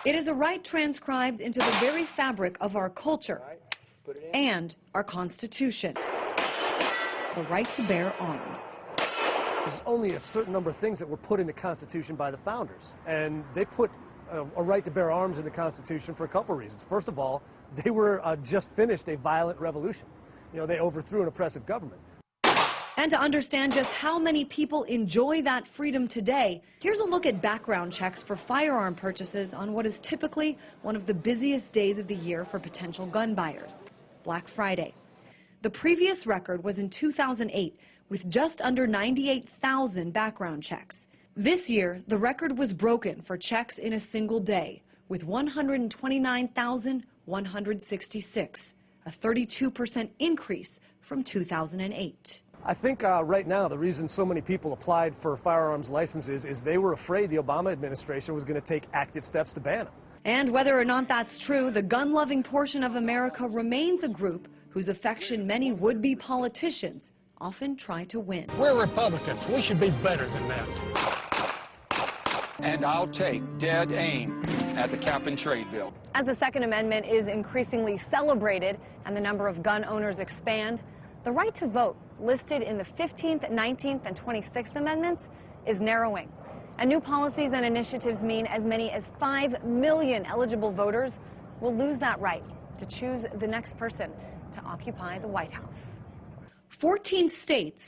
It is a right transcribed into the very fabric of our culture and our Constitution, the right to bear arms. There's only a certain number of things that were put in the Constitution by the founders, and they put a right to bear arms in the Constitution for a couple of reasons. First of all, they were just finished a violent revolution. You know, they overthrew an oppressive government. And to understand just how many people enjoy that freedom today, here's a look at background checks for firearm purchases on what is typically one of the busiest days of the year for potential gun buyers, Black Friday. The previous record was in 2008 with just under 98,000 background checks. This year, the record was broken for checks in a single day with 129,166, a 32% increase from 2008. I think right now the reason so many people applied for firearms licenses is they were afraid the Obama administration was going to take active steps to ban them. And whether or not that's true, the gun-loving portion of America remains a group whose affection many would-be politicians often try to win. We're Republicans. We should be better than that. And I'll take dead aim at the cap-and-trade bill. As the Second Amendment is increasingly celebrated and the number of gun owners expand, the right to vote, listed in the 15th, 19th, and 26th Amendments, is narrowing. And new policies and initiatives mean as many as 5 million eligible voters will lose that right to choose the next person to occupy the White House. 14 states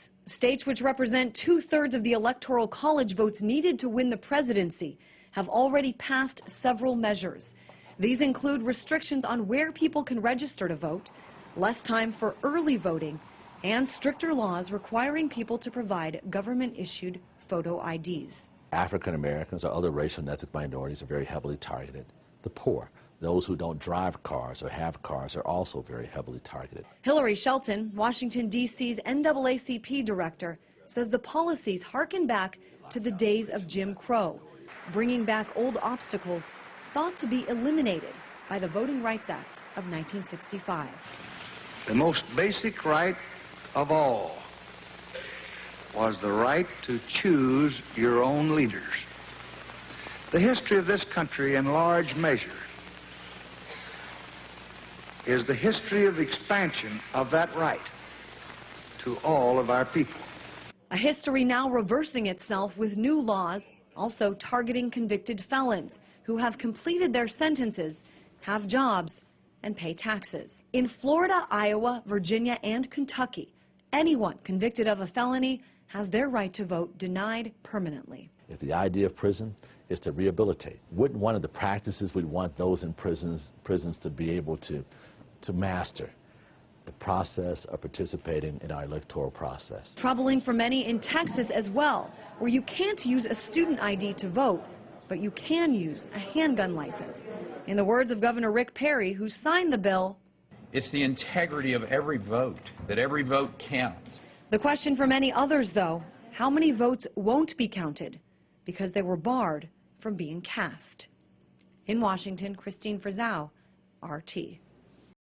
which represent 2/3 of the Electoral College votes needed to win the presidency, have already passed several measures. These include restrictions on where people can register to vote, less time for early voting, and stricter laws requiring people to provide government-issued photo IDs. African Americans or other racial and ethnic minorities are very heavily targeted. The poor, those who don't drive cars or have cars, are also very heavily targeted. Hillary Shelton, Washington, D.C.'s NAACP director, says the policies harken back to the days of Jim Crow, bringing back old obstacles thought to be eliminated by the Voting Rights Act of 1965. The most basic right of all was the right to choose your own leaders. The history of this country, in large measure, is the history of expansion of that right to all of our people. A history now reversing itself with new laws, also targeting convicted felons who have completed their sentences, have jobs, and pay taxes. In Florida, Iowa, Virginia, and Kentucky, anyone convicted of a felony has their right to vote denied permanently. If the idea of prison is to rehabilitate, wouldn't one of the practices we'd want those in prisons to be able to master? The process of participating in our electoral process. Troubling for many in Texas as well, where you can't use a student ID to vote, but you can use a handgun license. In the words of Governor Rick Perry, who signed the bill, it's the integrity of every vote, that every vote counts. The question for many others, though, how many votes won't be counted because they were barred from being cast? In Washington, Christine Frizzau, RT.